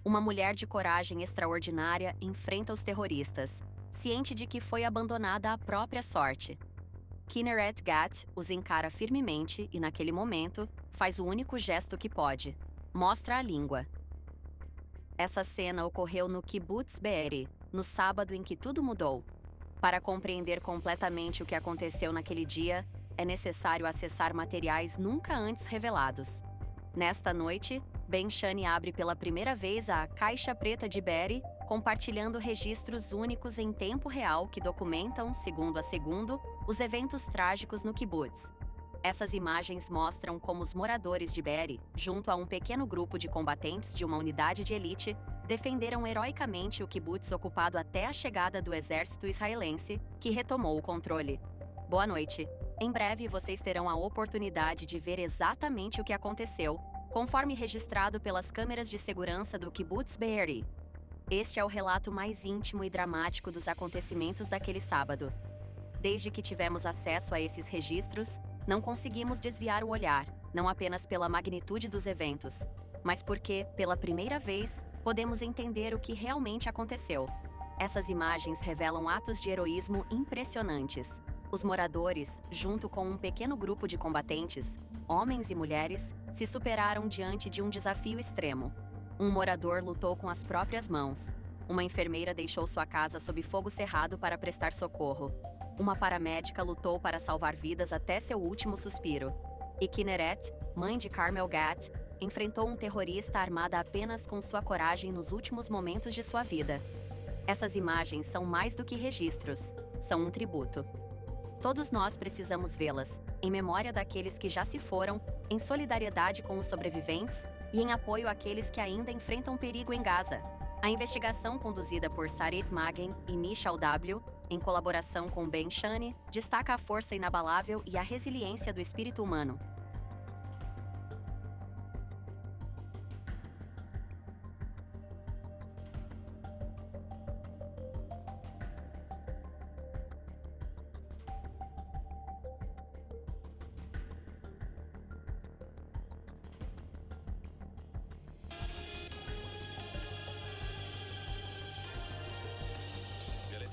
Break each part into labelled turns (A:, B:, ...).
A: Uma mulher de coragem extraordinária enfrenta os terroristas, ciente de que foi abandonada à própria sorte. Kinneret Gat os encara firmemente e, naquele momento, faz o único gesto que pode: mostra a língua. Essa cena ocorreu no Kibbutz Be'eri, no sábado em que tudo mudou. Para compreender completamente o que aconteceu naquele dia, é necessário acessar materiais nunca antes revelados. Nesta noite, Ben Shani abre pela primeira vez a Caixa Preta de Be'eri, compartilhando registros únicos em tempo real que documentam, segundo a segundo, os eventos trágicos no kibbutz. Essas imagens mostram como os moradores de Be'eri, junto a um pequeno grupo de combatentes de uma unidade de elite, defenderam heroicamente o kibbutz ocupado até a chegada do exército israelense, que retomou o controle. Boa noite. Em breve vocês terão a oportunidade de ver exatamente o que aconteceu, conforme registrado pelas câmeras de segurança do Kibbutz Be'eri. Este é o relato mais íntimo e dramático dos acontecimentos daquele sábado. Desde que tivemos acesso a esses registros, não conseguimos desviar o olhar, não apenas pela magnitude dos eventos, mas porque, pela primeira vez, podemos entender o que realmente aconteceu. Essas imagens revelam atos de heroísmo impressionantes. Os moradores, junto com um pequeno grupo de combatentes, homens e mulheres, se superaram diante de um desafio extremo. Um morador lutou com as próprias mãos. Uma enfermeira deixou sua casa sob fogo cerrado para prestar socorro. Uma paramédica lutou para salvar vidas até seu último suspiro. E Kinneret, mãe de Carmel Gat, enfrentou um terrorista armada apenas com sua coragem nos últimos momentos de sua vida. Essas imagens são mais do que registros, são um tributo. Todos nós precisamos vê-las, em memória daqueles que já se foram, em solidariedade com os sobreviventes e em apoio àqueles que ainda enfrentam perigo em Gaza. A investigação conduzida por Sarit Magen e Michal W., em colaboração com Ben Shani, destaca a força inabalável e a resiliência do espírito humano.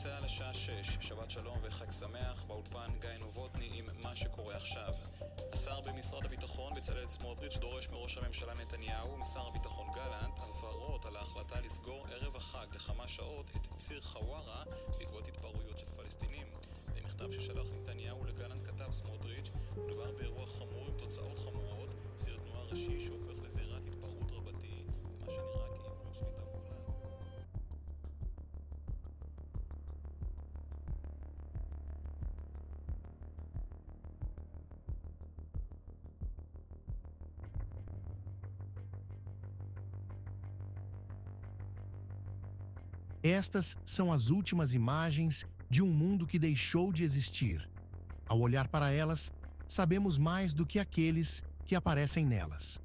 B: צה"ל השעה 6, שבת שלום וחג שמח, באולפן גיא נובוטני עם מה שקורה עכשיו. השר במשרד הביטחון בצלאל סמוטריץ' דורש מראש הממשלה נתניהו ומשר הביטחון גלנט הבהרות על ההחלטה לסגור ערב החג לכמה שעות את ציר חווארה בעקבות התפרעויות של פלסטינים. במכתב ששלח נתניהו לגלנט כתב סמוטריץ', מדובר באירוע חמור עם תוצאות חמורות, ציר תנועה ראשי שהופך לזירת התפרעות רבתי, מה שנראה כאיבוד שליטה מוחלט.
C: Estas são as últimas imagens de um mundo que deixou de existir. Ao olhar para elas, sabemos mais do que aqueles que aparecem nelas.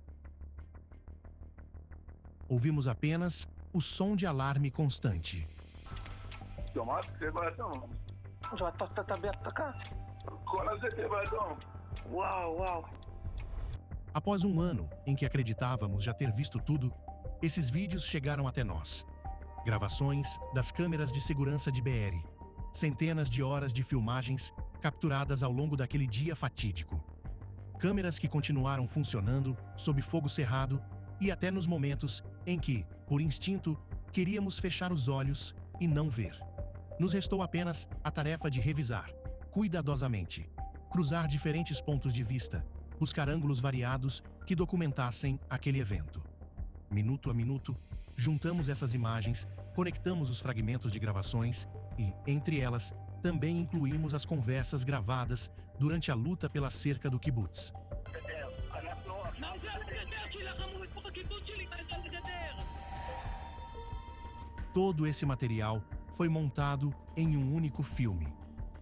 C: Ouvimos apenas o som de alarme constante. Após um ano em que acreditávamos já ter visto tudo, esses vídeos chegaram até nós. Gravações das câmeras de segurança de Be'eri. Centenas de horas de filmagens capturadas ao longo daquele dia fatídico. Câmeras que continuaram funcionando sob fogo cerrado e até nos momentos em que, por instinto, queríamos fechar os olhos e não ver. Nos restou apenas a tarefa de revisar, cuidadosamente, cruzar diferentes pontos de vista, buscar ângulos variados que documentassem aquele evento. Minuto a minuto, juntamos essas imagens, conectamos os fragmentos de gravações e, entre elas, também incluímos as conversas gravadas durante a luta pela cerca do kibbutz. Todo esse material foi montado em um único filme.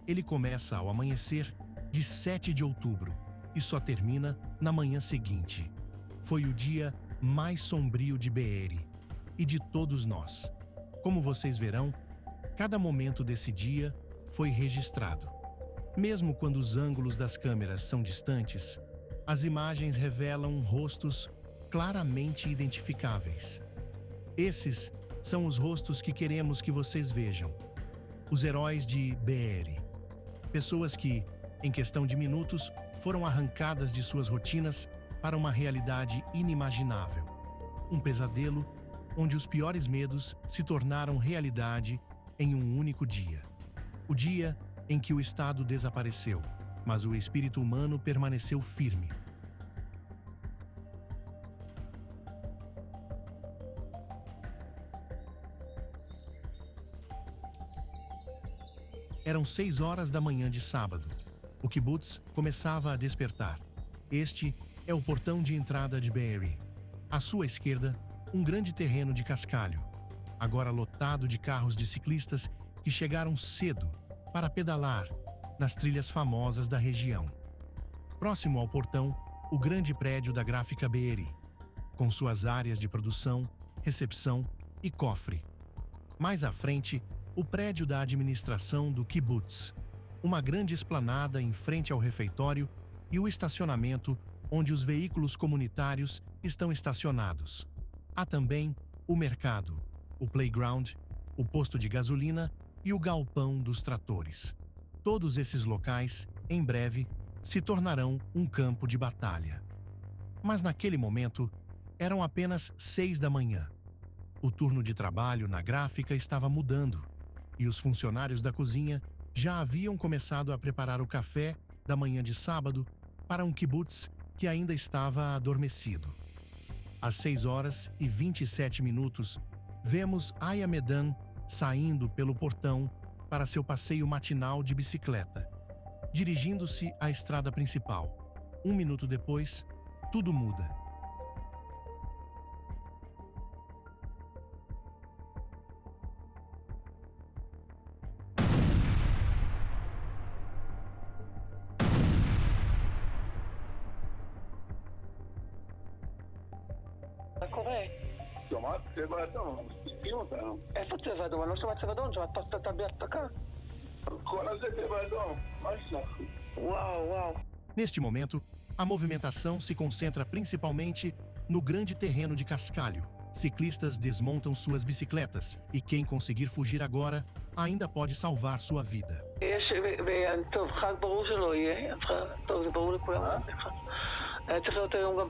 C: Ele começa ao amanhecer de 7 de outubro e só termina na manhã seguinte. Foi o dia mais sombrio de Be'eri e de todos nós. Como vocês verão, cada momento desse dia foi registrado. Mesmo quando os ângulos das câmeras são distantes, as imagens revelam rostos claramente identificáveis. Esses são os rostos que queremos que vocês vejam. Os heróis de Be'eri. Pessoas que, em questão de minutos, foram arrancadas de suas rotinas para uma realidade inimaginável. Um pesadelo onde os piores medos se tornaram realidade em um único dia. O dia em que o Estado desapareceu, mas o espírito humano permaneceu firme. Eram 6 horas da manhã de sábado. O kibutz começava a despertar. Este é o portão de entrada de Be'eri. À sua esquerda, um grande terreno de cascalho, agora lotado de carros de ciclistas que chegaram cedo para pedalar nas trilhas famosas da região. Próximo ao portão, o grande prédio da gráfica Be'eri, com suas áreas de produção, recepção e cofre. Mais à frente, o prédio da administração do kibutz, uma grande esplanada em frente ao refeitório e o estacionamento onde os veículos comunitários estão estacionados. Há também o mercado, o playground, o posto de gasolina e o galpão dos tratores. Todos esses locais, em breve, se tornarão um campo de batalha. Mas naquele momento, eram apenas 6 da manhã. O turno de trabalho na gráfica estava mudando, e os funcionários da cozinha já haviam começado a preparar o café da manhã de sábado para um kibutz que ainda estava adormecido. Às 6h27, vemos Aya Medan saindo pelo portão para seu passeio matinal de bicicleta, dirigindo-se à estrada principal. 1 minuto depois, tudo muda.
D: מה קורה?
E: שומעת צבע אדום, מספיקים אותנו.
D: איפה צבע אדום? אני לא שומעת צבע אדום, שומעת פסטה בהפסקה.
E: כל הזה צבע אדום, מה יש לך?
D: וואו.
C: Neste momento, a movimentação se concentra principalmente no grande terreno de cascalho. Ciclistas desmontam suas bicicletas e quem conseguir fugir agora ainda pode salvar sua vida.
D: טוב, חג ברור שלא יהיה. טוב, זה ברור לכולם. היה צריך להיות היום גם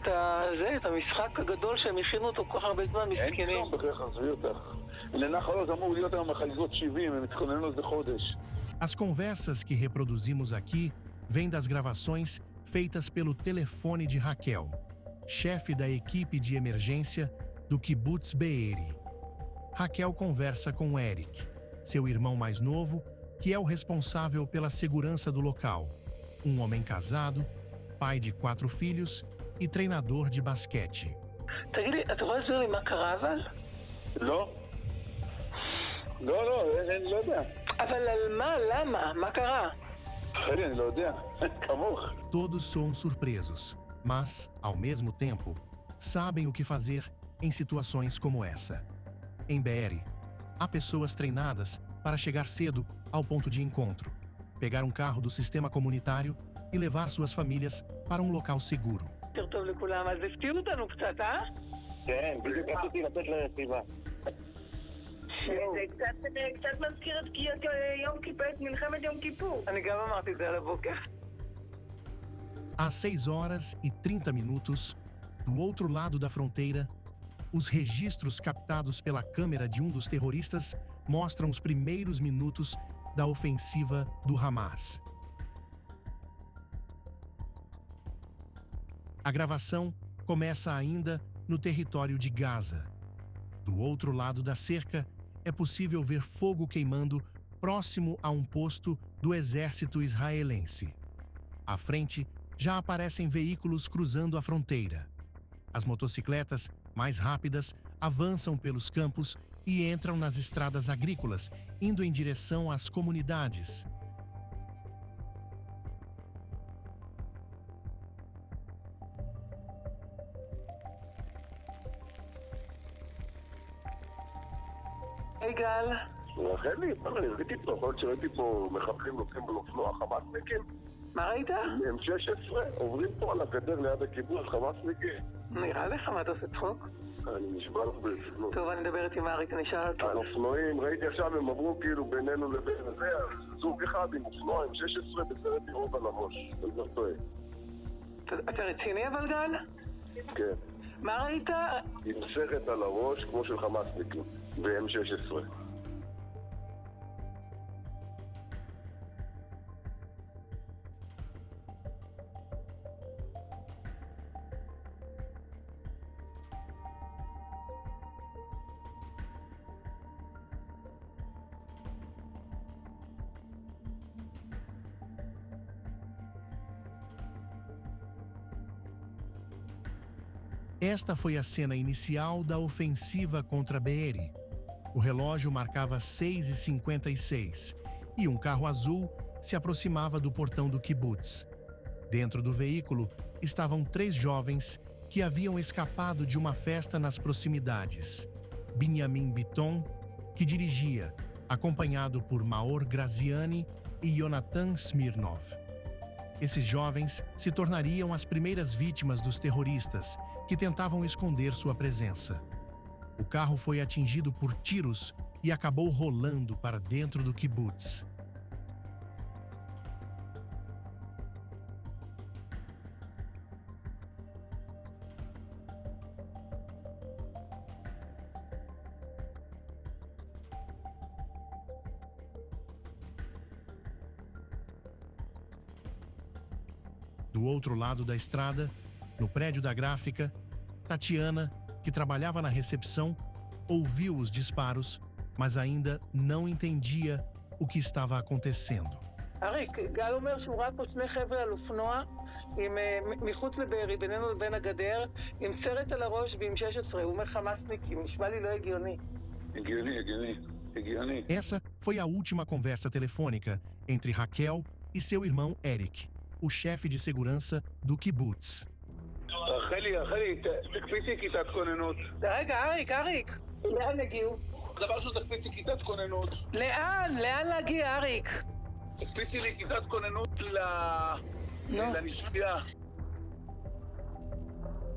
D: את המשחק הגדול שהם הכינו אותו כל כך הרבה זמן, מסכנים.
E: אין כלום בכך, עזבי אותך. לנחל עוז אמור להיות היום מחגגות 70, הם התכוננו לזה חודש.
C: As conversas que reproduzimos aqui vêm das gravações feitas pelo telefone de Raquel, chefe da equipe de emergência do kibutz Be'eri. Raquel conversa com Eric, seu irmão mais novo, que é o responsável pela segurança do local, um homem casado, pai de 4 filhos e treinador de basquete.
D: תגיד לי, אתה יכול להסביר לי מה קרה אבל?
E: לא, אני לא יודע.
D: אבל על מה? למה? מה קרה?
E: חלי, אני לא יודע. כמוך.
C: Todos são surpresos, mas, ao mesmo tempo, sabem o que fazer em situações como essa. Em Be'eri, há pessoas treinadas para chegar cedo ao ponto de encontro, pegar um carro do sistema comunitário e levar suas famílias para um local seguro.
D: טוב לכולם, אז הפתיעו אותנו קצת, אה?
E: כן, בדיוק רציתי לתת לסיבה.
F: זה קצת מזכיר את מלחמת יום כיפור.
D: אני גם אמרתי את זה על הבוקר.
C: Às 6h30, do outro lado da fronteira, os registros captados pela câmera de um dos terroristas mostram os primeiros minutos da ofensiva do Hamas. A gravação começa ainda no território de Gaza. Do outro lado da cerca, é possível ver fogo queimando próximo a um posto do exército israelense. À frente, já aparecem veículos cruzando a fronteira. As motocicletas, mais rápidas, avançam pelos campos e entram nas estradas agrícolas, indo em direção às comunidades.
D: גל.
E: רחלי, ראיתי פה, יכול להיות שראיתי פה מחבלים לוקחים באופנוע חמאסניקים.
D: מה ראית?
E: M16, עוברים פה על הגדר ליד הקיבוץ, חמאסניקים.
D: נראה לך, מה אתה עושה צחוק?
E: אני נשבע לך ברצינות.
D: טוב, אני מדברת עם אריק, אני אשאל אותו.
E: האופנועים, ראיתי עכשיו, הם עברו כאילו בינינו לבין זה, זוג אחד עם אופנוע, עם 16 בסרט ירוק על הראש. אני לא טועה.
D: אתה רציני אבל גל?
E: כן.
D: מה ראית?
E: עם סרט על הראש, כמו של חמאסניקים, ב-M16.
C: Esta foi a cena inicial da ofensiva contra Be'eri. O relógio marcava 6h56 e um carro azul se aproximava do portão do kibbutz. Dentro do veículo estavam 3 jovens que haviam escapado de uma festa nas proximidades. Binyamin Biton, que dirigia, acompanhado por Maor Graziani e Yonatan Smirnov. Esses jovens se tornariam as primeiras vítimas dos terroristas que tentavam esconder sua presença. O carro foi atingido por tiros e acabou rolando para dentro do kibbutz. Do outro lado da estrada, no prédio da gráfica, Tatiana, que trabalhava na recepção, ouviu os disparos, mas ainda não entendia o que estava acontecendo.
D: אריק, גל אומר שהוא ראה פה 2 חבר'ה על אופנוע מחוץ לבארי, בינינו לבין הגדר, עם סרט על הראש ועם 16. הוא אומר חמאסניקים, נשמע לי לא הגיוני.
E: הגיוני.
C: Essa foi a última conversa telefônica entre Raquel e seu irmão Eric, o chefe de segurança do kibbutz.
E: רחלי, תקפיצי כיתת כוננות.
D: רגע, אריק, לאן הגיעו?
E: דבר שהוא תקפיצי כיתת כוננות.
D: לאן להגיע, אריק?
E: תקפיצי לי כיתת כוננות לנשפייה.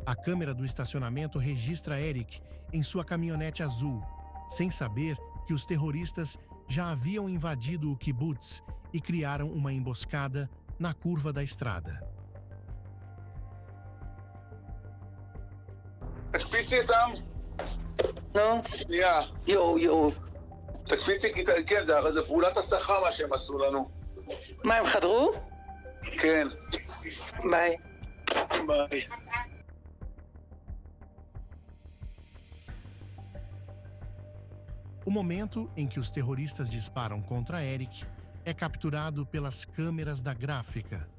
C: A câmera do estacionamento registra Eric em sua caminhonete azul, sem saber que os terroristas já haviam invadido o kibbutz e criaram uma emboscada na curva da estrada.
E: תקפיצי אותם.
D: נו?
E: שנייה.
D: יואו.
E: תקפיצי כיתה, כן, זה פעולת הסחה מה שהם עשו לנו.
D: מה, הם חדרו?
E: כן.
D: ביי.
C: O momento em que os terroristas disparam contra Eric é capturado pelas câmeras da gráfica.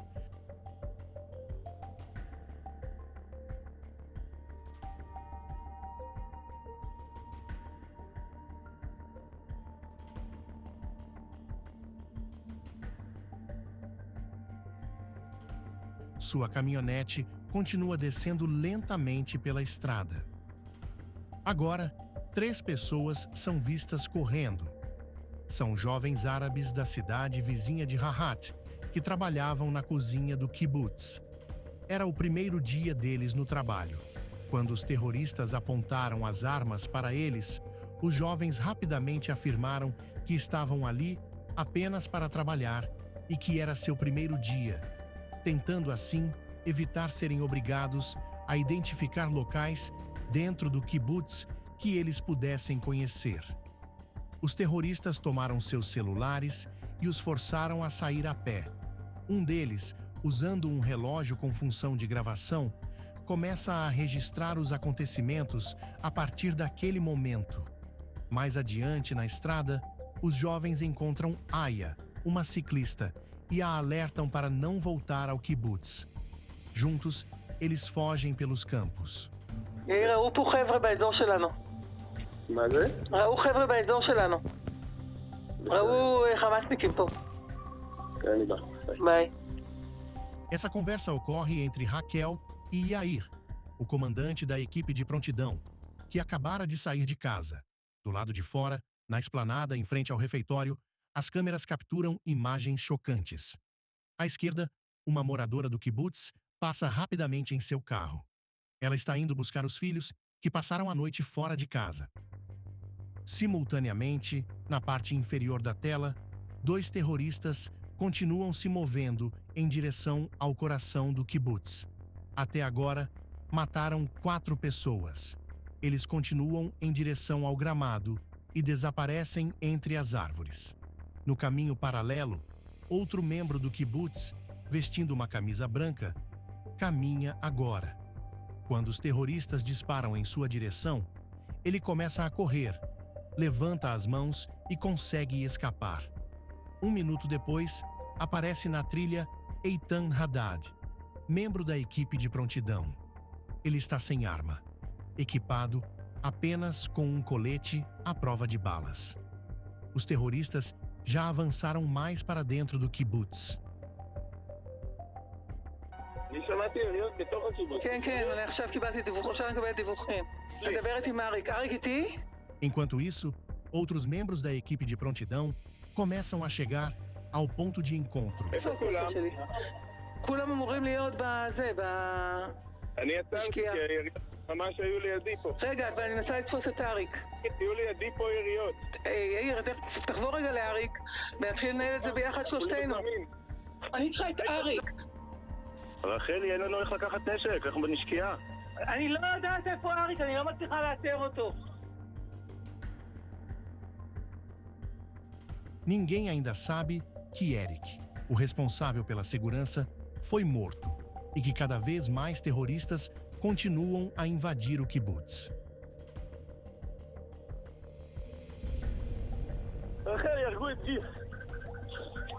C: Sua caminhonete continua descendo lentamente pela estrada. Agora, 3 pessoas são vistas correndo. São jovens árabes da cidade vizinha de Rahat, que trabalhavam na cozinha do kibbutz. Era o primeiro dia deles no trabalho. Quando os terroristas apontaram as armas para eles, os jovens rapidamente afirmaram que estavam ali apenas para trabalhar e que era seu primeiro dia, tentando assim evitar serem obrigados a identificar locais dentro do kibbutz que eles pudessem conhecer. Os terroristas tomaram seus celulares e os forçaram a sair a pé. Um deles, usando um relógio com função de gravação, começa a registrar os acontecimentos a partir daquele momento. Mais adiante na estrada, os jovens encontram Aya, uma ciclista, e a alertam para não voltar ao kibbutz. Juntos, eles fogem pelos campos.
D: ראו פה חבר'ה באזור שלנו.
E: מה זה?
D: ראו חבר'ה באזור שלנו. ראו חמאסניקים פה.
E: אני בא.
D: ביי.
C: Essa conversa ocorre entre Raquel e Yair, o comandante da equipe de prontidão, que acabara de sair de casa. Do lado de fora, na esplanada em frente ao refeitório, as câmeras capturam imagens chocantes. À esquerda, uma moradora do kibbutz passa rapidamente em seu carro. Ela está indo buscar os filhos que passaram a noite fora de casa. Simultaneamente, na parte inferior da tela, 2 terroristas continuam se movendo em direção ao coração do kibbutz. Até agora, mataram 4 pessoas. Eles continuam em direção ao gramado e desaparecem entre as árvores. No caminho paralelo, outro membro do kibbutz, vestindo uma camisa branca, caminha agora. Quando os terroristas disparam em sua direção, ele começa a correr, levanta as mãos e consegue escapar. 1 minuto depois, aparece na trilha Eitan Haddad, membro da equipe de prontidão. Ele está sem arma, equipado apenas com um colete à prova de balas. Os terroristas já avançaram mais para dentro do kibbutz.
E: אני שמעתי יריות בתוך הקיבוץ.
D: כן, כן, אני עכשיו קיבלתי דיווחים, עכשיו אני מקבלת דיווחים. מדברת עם אריק. אריק איתי?
C: Enquanto isso, outros membros da equipe de prontidão começam a chegar ao ponto de encontro.
E: איפה כולם?
D: שלי. כולם אמורים להיות בזה,
E: אני יצאתי כי היריות ממש היו לידי פה.
D: רגע, אבל אני מנסה לתפוס את אריק.
E: היו לידי פה יריות.
D: יאיר, תחבור רגע לאריק, ונתחיל לנהל את זה ביחד שלושתנו. אני צריכה את אריק.
E: רחלי, אין לנו איך לקחת נשק, אנחנו בנשקייה.
D: אני לא יודעת איפה אריק, אני לא מצליחה לאתר אותו.
C: Ninguém ainda sabe que Eric, o responsável pela segurança, foi morto e que cada vez mais terroristas continuam a invadir o kibbutz.
E: רחלי, הרגו את גיל.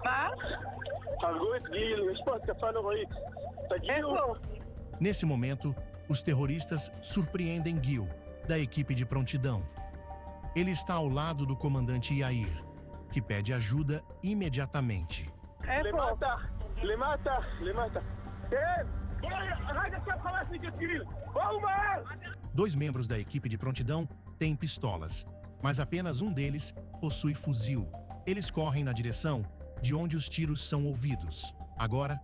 D: מה?
E: הרגו את גיל, יש פה התקפה נוראית. תגיעו.
C: Nesse momento, os terroristas surpreendem Gil, da equipe de prontidão. Ele está ao lado do comandante Yair, que pede ajuda imediatamente.
E: למטה, למטה, למטה. כן! רק עכשיו חמאסניק את גיל. בואו מהר!
C: 2 membros da equipe de prontidão têm pistolas, mas apenas um deles possui fuzil. Eles correm na direção de onde os tiros são ouvidos. Agora,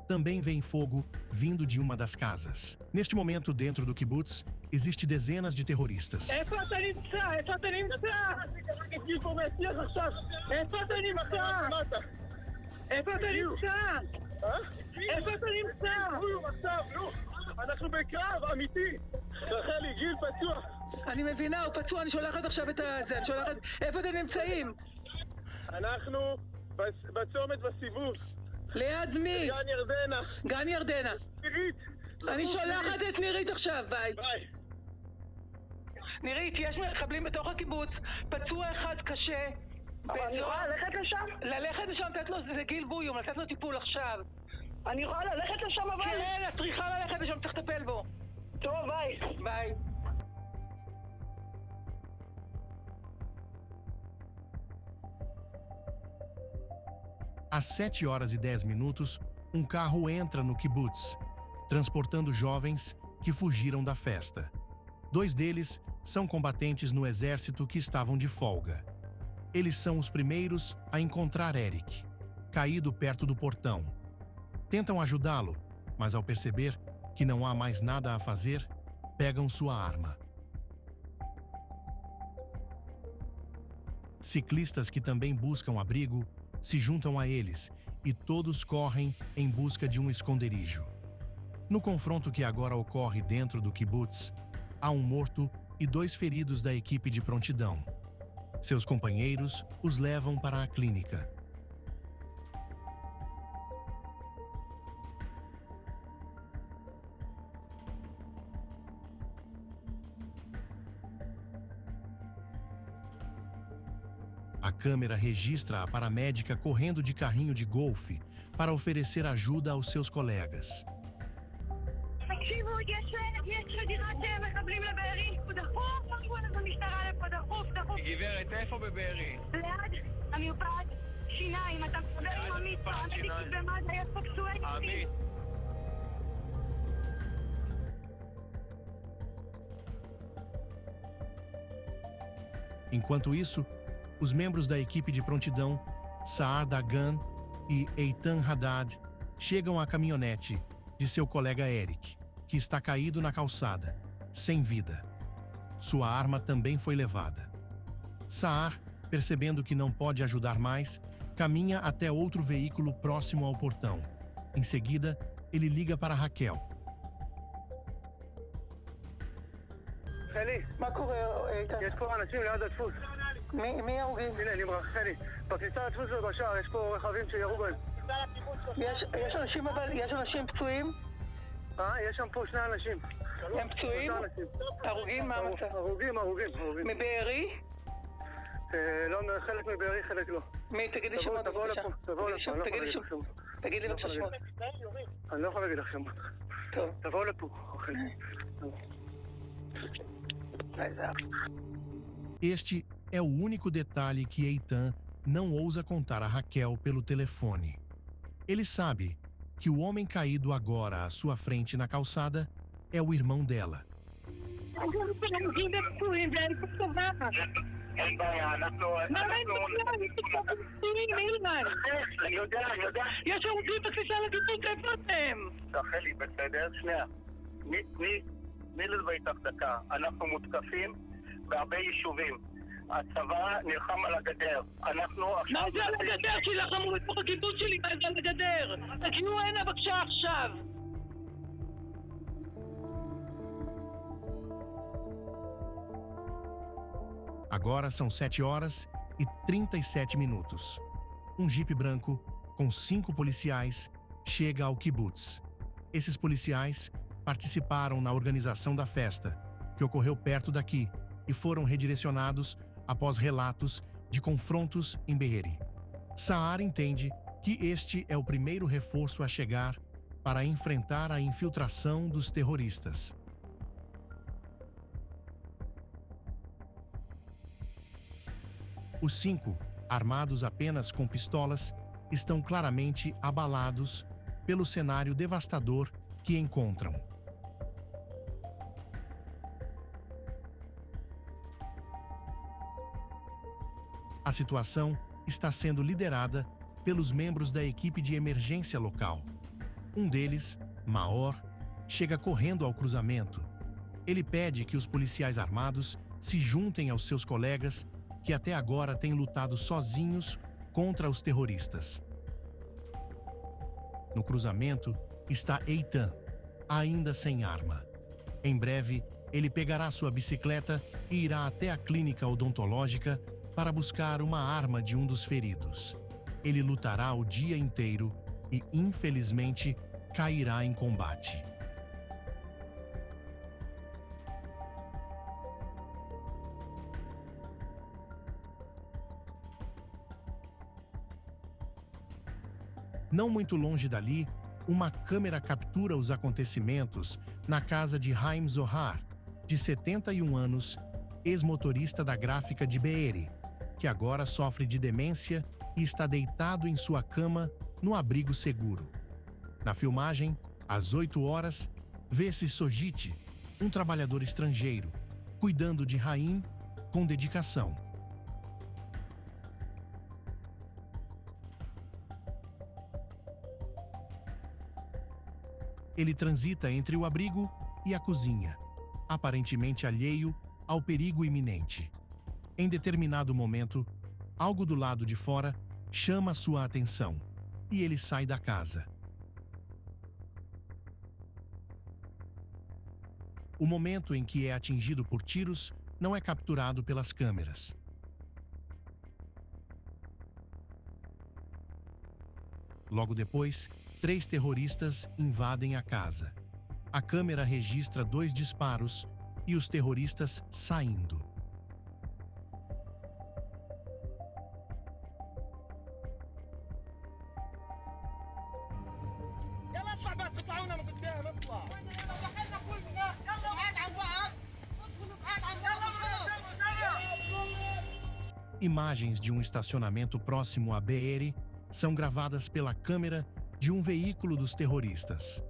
C: também vem fogo vindo de uma das casas. Neste momento, dentro do kibbutz, existe dezenas de terroristas.
D: איפה אתה נמצא? איפה אתה נמצא?
E: גיל פה מהשיח עכשיו.
D: איפה אתה נמצא? איפה אתה נמצא? איפה אתה נמצא?
E: עכשיו, נו! אנחנו בקרב, אמיתי! רחלי, גיל פצוע!
D: אני מבינה, הוא פצוע, אני שולחת עכשיו את זה, אני שולחת... איפה אתם נמצאים?
E: אנחנו בצומת בסיבוב.
D: ליד מי?
E: גן ירדנה.
D: גן ירדנה.
E: נירית!
D: אני שולחת את נירית עכשיו, ביי.
E: ביי.
D: נירית, יש מחבלים בתוך הקיבוץ, פצוע אחד קשה.
F: אני יכולה ללכת לשם?
D: ללכת לשם, לתת לו, זה גיל בויום, לתת לו טיפול עכשיו.
F: אני יכולה ללכת לשם אבל?
D: כן, את צריכה ללכת לשם, צריך לטפל בו.
F: טוב, ביי.
D: ביי.
C: Às 7h10, um carro entra no kibbutz, transportando jovens que fugiram da festa. 2 deles são combatentes no exército que estavam de folga. Eles são os primeiros a encontrar Eric, caído perto do portão. Tentam ajudá-lo, mas ao perceber que não há mais nada a fazer, pegam sua arma. Ciclistas que também buscam abrigo se juntam a eles e todos correm em busca de um esconderijo. No confronto que agora ocorre dentro do kibbutz, há um morto e 2 feridos da equipe de prontidão. Seus companheiros os levam para a clínica. A câmera registra a paramédica correndo de carrinho de golfe para oferecer ajuda aos seus colegas.
F: תקשיבו, יש חדירת מחבלים לבארי, דחוף, תחבו לנו משטרה לפה, דחוף.
G: גברת, איפה בבארי?
F: ליד המרפאת שיניים, אתה מדבר עם עמית, עמית במד"א, יש פה פצועי
G: עמית.
C: Enquanto isso, os membros da equipe de prontidão, Saar Dagan e Eitan Haddad, chegam à caminhonete de seu colega Eric, que está caído na calçada, sem vida. Sua arma também foi levada. Saar, percebendo que não pode ajudar mais, caminha até outro veículo próximo ao portão. Em seguida, ele liga para Raquel.
G: חלי,
D: מה קורה, איתן?
G: יש פה אנשים ליד הדפוס.
D: מי ההרוגים?
G: הנה, נמרח, חלי. בכניסה לדפוס ובשער יש פה רכבים שירו בהם.
D: יש אנשים פצועים?
G: יש שם פה 2 אנשים.
D: הם פצועים? הרוגים? מה המצב?
G: הרוגים.
D: מבארי?
G: לא, חלק מבארי, חלק לא.
D: מי? תגיד לי שמות.
G: תבואו לפה,
D: תגיד לי בבקשה שמות.
G: אני לא יכול להגיד לך שמות.
D: טוב.
G: תבואו לפה.
C: Este é o único detalhe que Eitan não ousa contar a Raquel pelo telefone. Ele sabe que o homem caído agora à sua frente na calçada é o irmão dela.
E: אין בעיה, אנחנו... אני יודע.
D: יש הרוגים בכניסה לדיפוס, איפה אתם?
E: רחלי, בסדר? שנייה. תני לזה איתך דקה. אנחנו מותקפים בהרבה יישובים. הצבא נלחם על הגדר. אנחנו עכשיו...
D: מה זה על הגדר? שילחמו בתוך הקיבוץ שלי, מה זה על הגדר? תגיעו הנה בבקשה עכשיו.
C: Agora são 7h37. Um jipe branco, com 5 policiais, chega ao kibbutz. Esses policiais participaram na organização da festa, que ocorreu perto daqui, e foram redirecionados após relatos de confrontos em Be'eri. Saar entende que este é o primeiro reforço a chegar para enfrentar a infiltração dos terroristas. Os 5, armados apenas com pistolas, estão claramente abalados pelo cenário devastador que encontram. A situação está sendo liderada pelos membros da equipe de emergência local. Um deles, Maor, chega correndo ao cruzamento. Ele pede que os policiais armados se juntem aos seus colegas que até agora têm lutado sozinhos contra os terroristas. No cruzamento está Eitan, ainda sem arma. Em breve, ele pegará sua bicicleta e irá até a clínica odontológica para buscar uma arma de um dos feridos. Ele lutará o dia inteiro e, infelizmente, cairá em combate. Não muito longe dali, uma câmera captura os acontecimentos na casa de Haim Zohar, de 71 anos, ex-motorista da gráfica de Be'eri, que agora sofre de demência e está deitado em sua cama no abrigo seguro. Na filmagem, às 8 horas, vê-se Sojit, um trabalhador estrangeiro, cuidando de Haim com dedicação. Ele transita entre o abrigo e a cozinha, aparentemente alheio ao perigo iminente. Em determinado momento, algo do lado de fora chama sua atenção e ele sai da casa. O momento em que é atingido por tiros não é capturado pelas câmeras. Logo depois, 3 terroristas invadem a casa. A câmera registra 2 disparos e os terroristas saindo. Imagens de um estacionamento próximo a Be'eri são gravadas pela câmera de um veículo dos terroristas.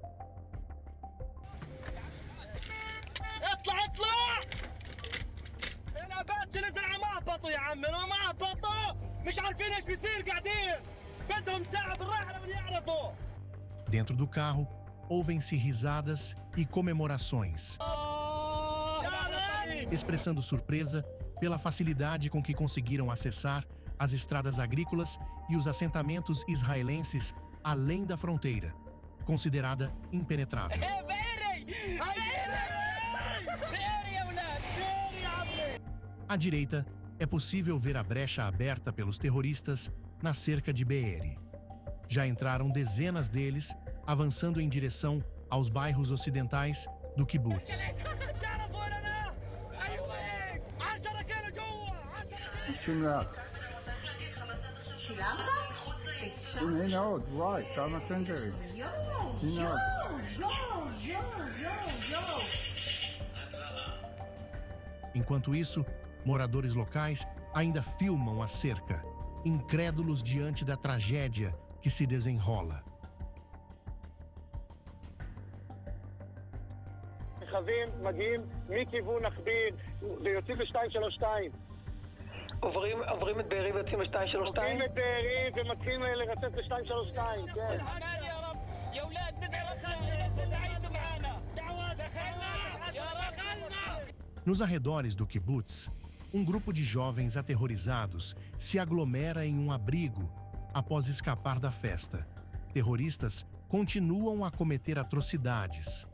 C: Dentro do carro, ouvem-se risadas e comemorações. expressando surpresa pela facilidade com que conseguiram acessar as estradas agrícolas e os assentamentos israelenses além da fronteira, considerada impenetrável. À direita, é possível ver a brecha aberta pelos terroristas na cerca de Be'eri. Já entraram dezenas deles, avançando em direção aos bairros ocidentais do kibbutz. Enquanto isso, moradores locais ainda filmam a cerca, incrédulos diante da tragédia que se desenrola.
G: רכבים מגיעים מכיוון נכבין ויוצאים ב-232.
D: עוברים את בארי ויוצאים ב-232?
G: עוברים את בארי ומתחילים לרצף ב-232, כן.
C: Nos arredores do kibbutz, um grupo de jovens aterrorizados se aglomera em um abrigo após escapar da festa. Terroristas continuam a cometer atrocidades.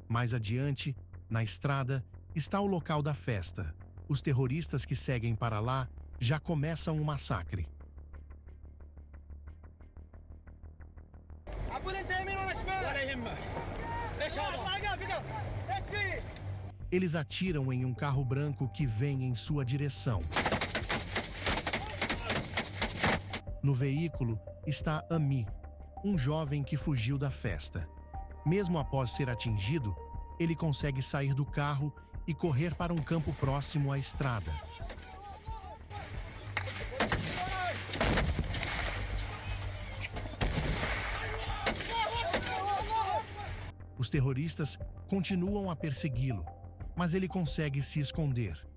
C: Mais adiante, na estrada, está o local da festa. Os terroristas que seguem para lá já começam o massacre. Eles atiram em um carro branco que vem em sua direção. No veículo está Ami, um jovem que fugiu da festa. Mesmo após ser atingido, ele consegue sair do carro e correr para um campo próximo à estrada. Os terroristas continuam a persegui-lo, mas ele consegue se esconder.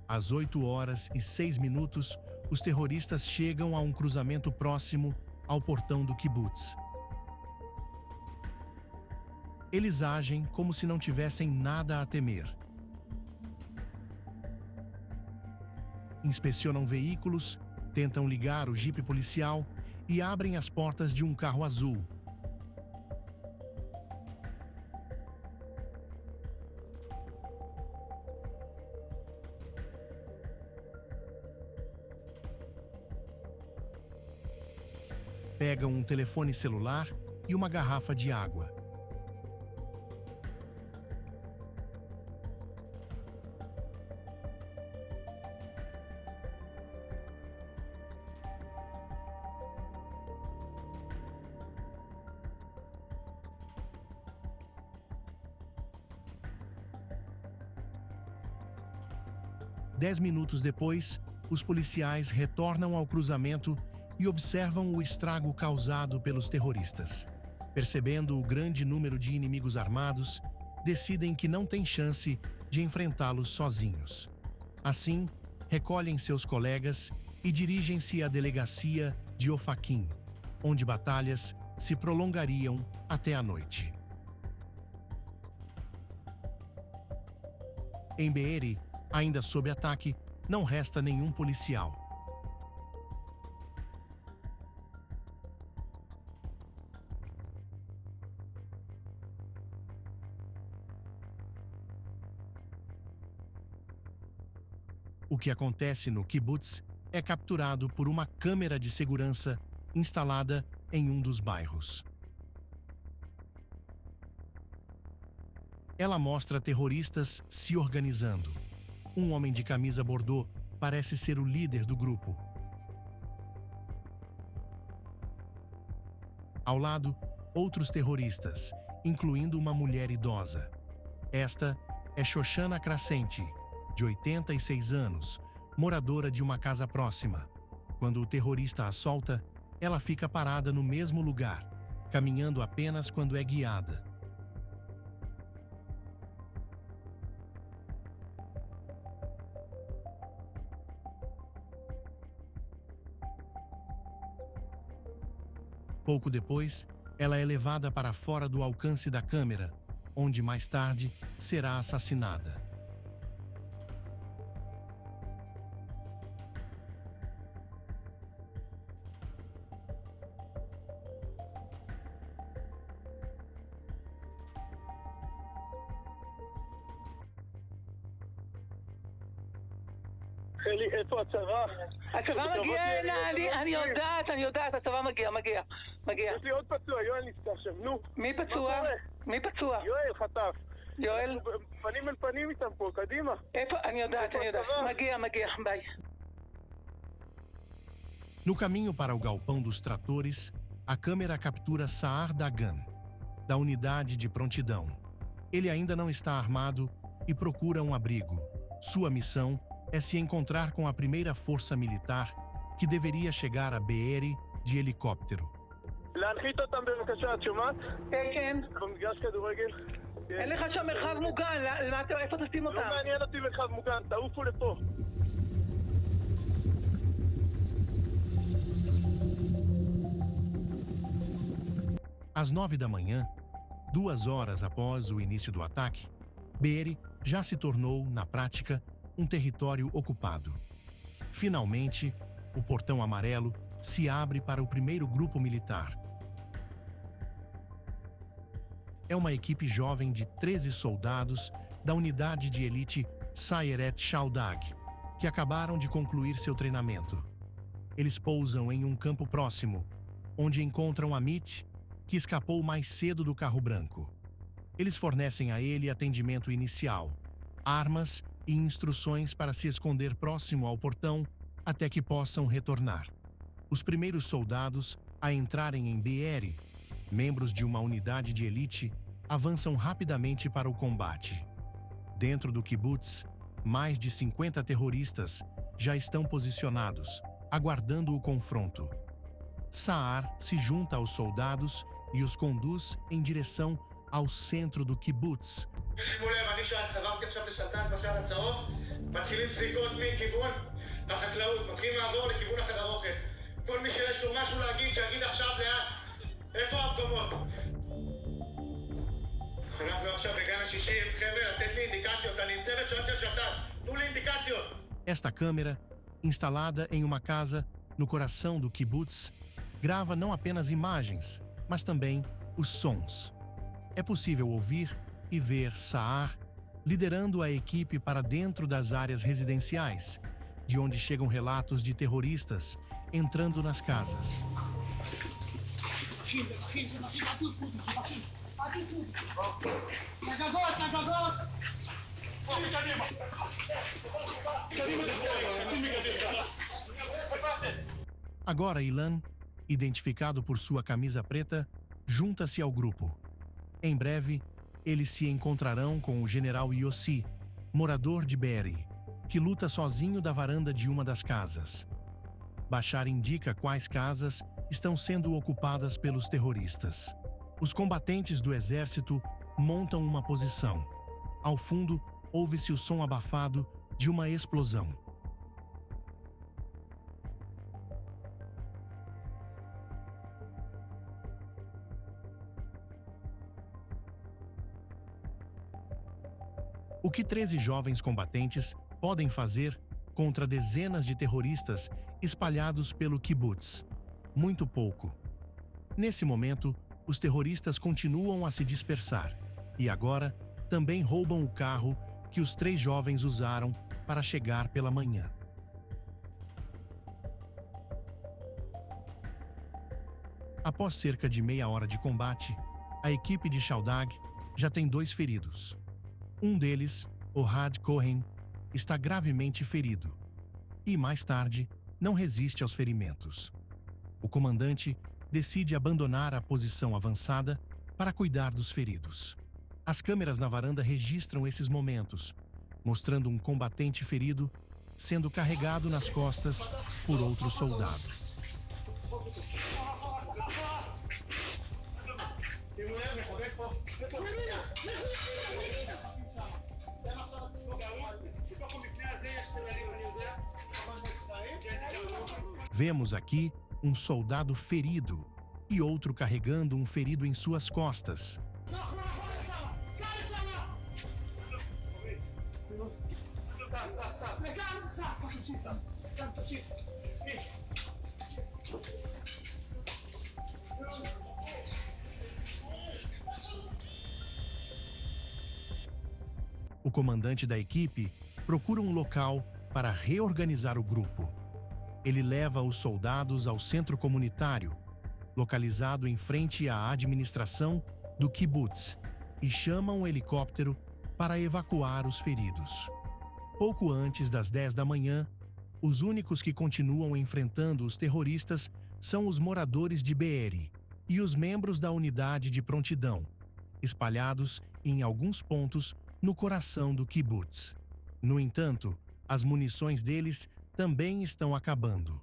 C: Às 8h06, os terroristas chegam a um cruzamento próximo ao portão do kibbutz. Eles agem como se não tivessem nada a temer. Inspecionam veículos, tentam ligar o jipe policial e abrem as portas de um carro azul. Pegam um telefone celular e uma garrafa de água. Dez minutos depois, os policiais retornam ao cruzamento e observam o estrago causado pelos terroristas. Percebendo o grande número de inimigos armados, decidem que não têm chance de enfrentá-los sozinhos. Assim, recolhem seus colegas e dirigem-se à delegacia de Ofakim, onde batalhas se prolongariam até a noite. Em Be'eri, ainda sob ataque, não resta nenhum policial. O que acontece no kibbutz é capturado por uma câmera de segurança instalada em um dos bairros. Ela mostra terroristas se organizando. Um homem de camisa bordô parece ser o líder do grupo. Ao lado, outros terroristas, incluindo uma mulher idosa. Esta é Shoshana Krasenti, de 86 anos, moradora de uma casa próxima. Quando o terrorista a solta, ela fica parada no mesmo lugar, caminhando apenas quando é guiada. Pouco depois, ela é levada para fora do alcance da câmera, onde mais tarde será assassinada.
G: חלי, איפה הצבא?
D: הצבא מגיע הנה, אני יודעת, הצבא מגיע.
G: יש לי עוד פצוע, יואל נפצע שם, נו.
D: מי פצוע?
G: יואל חטף.
D: יואל?
G: פנים אל פנים איתם פה, קדימה.
D: איפה? אני יודעת. מגיע, ביי.
C: No caminho para o galpão dos tratores, a câmera captura Saar Dagan, da unidade de prontidão. Ele ainda não está armado e procura um abrigo. Sua missão é se encontrar com a primeira força militar que deveria chegar a Be'eri de helicóptero.
G: להנחית אותם בבקשה, את שומעת?
D: כן.
G: במגרש כדורגל.
D: אין לך שם מרחב מוגן, איפה תשים אותם?
G: לא מעניין אותי מרחב מוגן, תעופו לפה.
C: Às 9 da manhã, 2 horas após o início do ataque, Be'eri já se tornou, na prática, um território ocupado. Finalmente, o portão amarelo se abre para o primeiro grupo militar. É uma equipe jovem de 13 soldados da unidade de elite Sayeret Shaudag, que acabaram de concluir seu treinamento. Eles pousam em um campo próximo, onde encontram Amit, que escapou mais cedo do carro branco. Eles fornecem a ele atendimento inicial, armas e instruções para se esconder próximo ao portão até que possam retornar. Os primeiros soldados a entrarem em Be'eri, membros de uma unidade de elite, avançam rapidamente para o combate. Dentro do kibbutz, mais de 50 terroristas já estão posicionados, aguardando o confronto. Saar se junta aos soldados e os conduz em direção ao centro do kibbutz.
H: שימו לב, אני חזרתי עכשיו לשלטן בשער הצהוב, מתחילים סריקות מכיוון החקלאות, מתחילים לעבור לכיוון החדר אוכל. כל מי שיש לו משהו להגיד, שיגיד עכשיו לאט. איפה ההפגמות? אנחנו עכשיו בגן ה-60, חבר'ה, לתת לי אינדיקציות, אני עם צוות שעות של שת"פ, תנו לי אינדיקציות.
C: Esta câmera, instalada em uma casa no coração do kibbutz, grava não apenas imagens, mas também os sons. É possível ouvir e ver Saar liderando a equipe para dentro das áreas residenciais, de onde chegam relatos de terroristas entrando nas casas. Agora Ilan, identificado por sua camisa preta, junta-se ao grupo. Em breve, eles se encontrarão com o general Yossi, morador de Be'eri, que luta sozinho da varanda de uma das casas. Bashar indica quais casas estão sendo ocupadas pelos terroristas. Os combatentes do exército montam uma posição. Ao fundo, ouve-se o som abafado de uma explosão. O que 13 jovens combatentes podem fazer contra dezenas de terroristas espalhados pelo kibbutz? Muito pouco. Nesse momento, os terroristas continuam a se dispersar e agora também roubam o carro que os 3 jovens usaram para chegar pela manhã. Após cerca de meia hora de combate, a equipe de Shaudag já tem 2 feridos. Um deles, Ohad Cohen, está gravemente ferido e, mais tarde, não resiste aos ferimentos. O comandante decide abandonar a posição avançada para cuidar dos feridos. As câmeras na varanda registram esses momentos, mostrando um combatente ferido sendo carregado nas costas por outro soldado. Vemos aqui um soldado ferido e outro carregando um ferido em suas costas. O comandante da equipe procura um local para reorganizar o grupo. Ele leva os soldados ao centro comunitário, localizado em frente à administração do kibbutz, e chama um helicóptero para evacuar os feridos. Pouco antes das 10 da manhã, os únicos que continuam enfrentando os terroristas são os moradores de Be'eri e os membros da unidade de prontidão, espalhados em alguns pontos no coração do kibbutz. No entanto, as munições deles também estão acabando.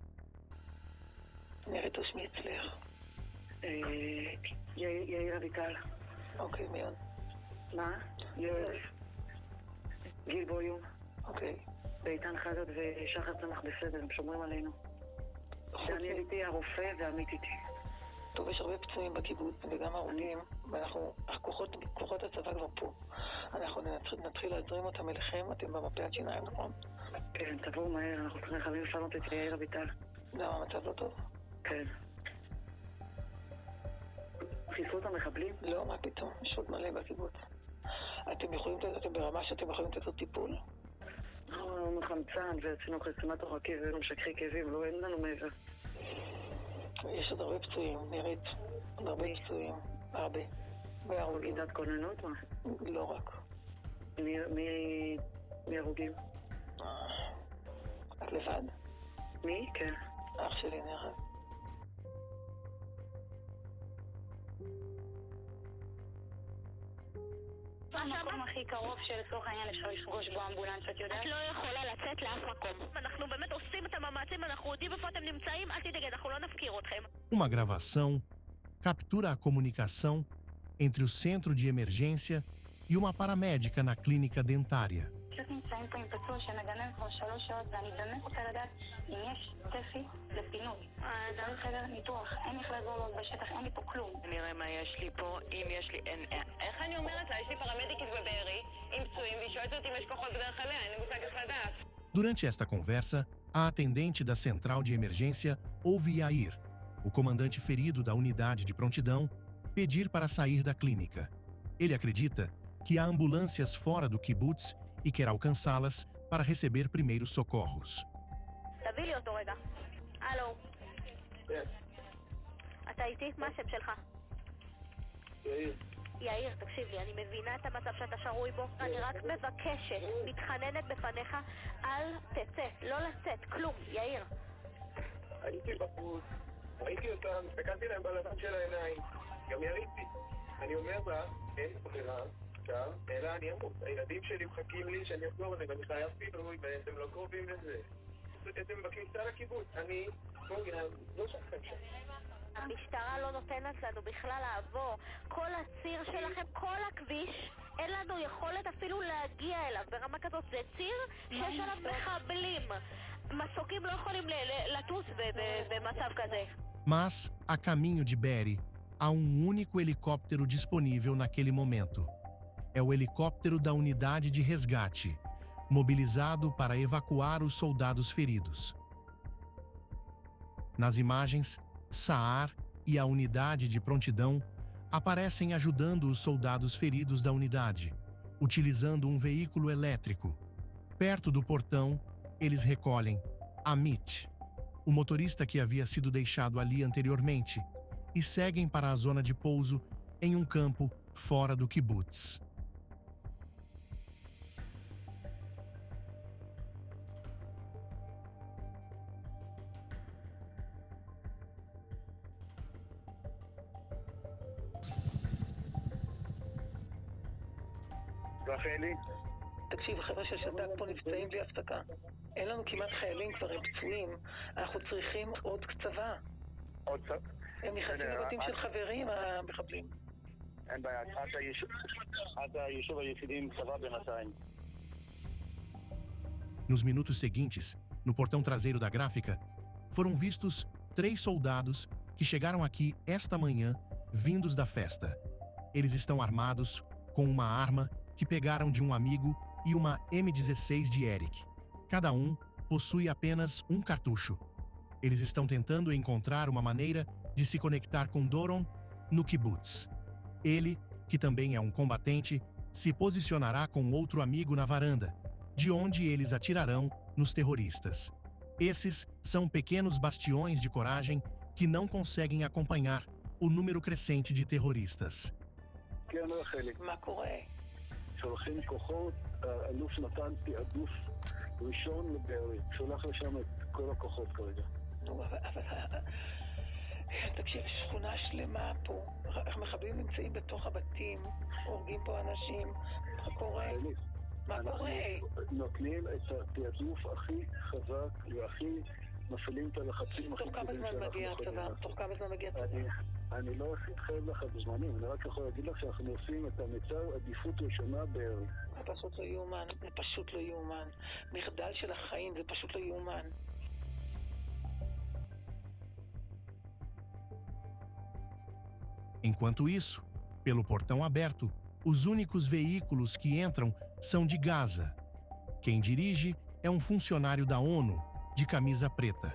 I: יאיר אביטל. אוקיי, מיד. מה? גיל בויום. אוקיי. ואיתן חגת ושחר צמח בסדר, הם שומרים עלינו. דניאל איתי, הרופא ועמית איתי. טוב, יש הרבה פצועים בקיבוץ וגם הרוגים, כוחות הצבא כבר פה. אנחנו נתחיל להזרים אותם אליכם, אתם במרפאת שיניים, נכון? כן, תבואו מהר, אנחנו חייבים לפנות את יאיר אביטל. למה, המצב לא טוב? כן. חיסלו את המחבלים? לא, מה פתאום, יש עוד מלא בקיבוץ. אתם ברמה שאתם יכולים לתת עוד טיפול? אנחנו מחמצן ועשינו חסימת עורקים ומשככי כאבים, לא, אין לנו מעבר. יש עוד הרבה פצועים, נראית. עוד הרבה פצועים, הרבה. יחידת כוננות? מה? לא רק. מי הרוגים? את לבד. מי? כן. אח שלי נהרג.
F: המקום הכי קרוב שלצורך העניין אפשר לפגוש בו אמבולנס, את יודעת? את לא יכולה לצאת לאף מקום. אנחנו באמת עושים את המאמצים, אנחנו יודעים איפה אתם נמצאים, אל תדאגי, אנחנו לא נפקיר אתכם.
C: Uma gravação captura a comunicação entre o centro de emergência e uma paramédica na clínica dentária.
F: פשוט נמצאים פה עם פצוע שמדמם כבר 3 שעות, ואני באמת רוצה לדעת אם יש צפי לפינוי. צריך חדר ניתוח, אין איך לעזור לו בשטח, אין לי פה כלום.
J: נראה מה יש לי פה, אם יש לי... איך אני אומרת לה? יש לי פרמדיקית בבארי עם פצועים, והיא שואלת אותי אם יש כוחות בדרך אליה, אין לי מושג איך לדעת.
C: Durante esta conversa, a atendente da central de emergência ouve Yair, o comandante ferido da unidade de prontidão, pedir para sair da clínica. Ele acredita que há ambulâncias fora do kibbutz e quer alcançá-las para receber primeiros socorros.
F: תביא לי אותו רגע. הלו. כן. אתה איתי? מה השם שלך?
G: יאיר.
F: יאיר, תקשיב לי, אני מבינה את המצב שאתה שרוי בו. אני רק מבקשת, מתחננת בפניך, אל תצא, לא לצאת, כלום, יאיר.
G: הייתי בחוץ, ראיתי אותם, הסתכלתי להם בלבן של העיניים, גם יריתי. אני אומר לה, אין בחירה. אלא אני אמור, הילדים שלי מחכים לי שאני אחזור לזה, ואני חייב פינוי, ואתם לא קרובים לזה. אתם בכניסה לקיבוץ, אני לא שלכם שם.
F: המשטרה לא נותנת לנו בכלל לעבור. כל הציר שלכם, כל הכביש, אין לנו יכולת אפילו להגיע אליו. ברמה כזאת זה ציר שיש עליו מחבלים. מסוקים לא יכולים לטוס במצב כזה.
C: Mas, a caminho de Be'eri, há um único helicóptero disponível naquele momento. É o helicóptero da unidade de resgate, mobilizado para evacuar os soldados feridos. Nas imagens, Saar e a unidade de prontidão aparecem ajudando os soldados feridos da unidade, utilizando um veículo elétrico. Perto do portão, eles recolhem Amit, o motorista que havia sido deixado ali anteriormente, e seguem para a zona de pouso em um campo fora do kibbutz.
G: רחלי?
I: תקשיב, חבר'ה של שת"ק פה נפצעים בלי הפסקה. אין לנו כמעט חיילים, כבר הם פצועים. אנחנו צריכים עוד קצבה.
E: עוד קצת?
I: הם נכנסים לבתים של חברים, המחבלים.
E: אין בעיה, עד היישוב היחידי עם צבא בינתיים.
C: Nos minutos seguintes, no portão traseiro da gráfica, foram vistos 3 soldados que chegaram aqui esta manhã, vindos da festa. Eles estão armados com uma arma que pegaram de um amigo e uma M16 de Eric. Cada um possui apenas um cartucho. Eles estão tentando encontrar uma maneira de se conectar com Doron no kibbutz. Ele, que também é um combatente, se posicionará com outro amigo na varanda, de onde eles atirarão nos terroristas. Esses são pequenos bastiões de coragem que não conseguem acompanhar o número crescente de terroristas.
I: מה קורה?
G: שולחים כוחות, האלוף נתן תעדוף ראשון לבארי, שולח לשם את כל הכוחות כרגע.
I: אבל תקשיב, שכונה שלמה פה, מחבלים נמצאים בתוך הבתים, הורגים פה אנשים, מה קורה? מה קורה?
G: נותנים את התעדוף הכי חזק והכי מפעילים את הלחצים הכי
I: גדולים שאנחנו יכולים. תוך כמה זמן מגיע הצבא?
G: אני לא אתחייב לך בזמנים, אני רק יכול להגיד לך שאנחנו עושים את המצב עדיפות ראשונה בארי.
I: זה פשוט לא יאומן, זה פשוט לא יאומן. מחדל של החיים, זה פשוט לא יאומן.
C: Enquanto isso, pelo portão aberto, os únicos veículos que entram são de Gaza. Quem dirige é um funcionário da ONU, de camisa preta.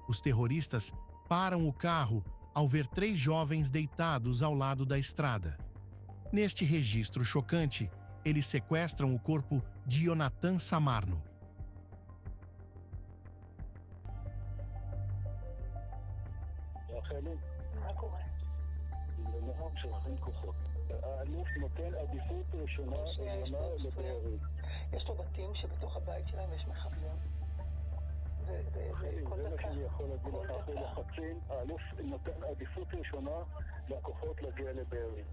C: Os terroristas param o carro ao ver 3 jovens deitados ao lado da estrada. Neste registro chocante, eles sequestram o corpo de Yonatan Samarno.
I: מה קורה?
G: האלוף נותן עדיפות ראשונה לבארי.
I: יש לו בתים שבתוך הבית שלהם יש מחבלים.
G: זה מה שאני יכול להגיד לך אחרי לחצים. האלוף נותן עדיפות ראשונה לכוחות להגיע לבארי.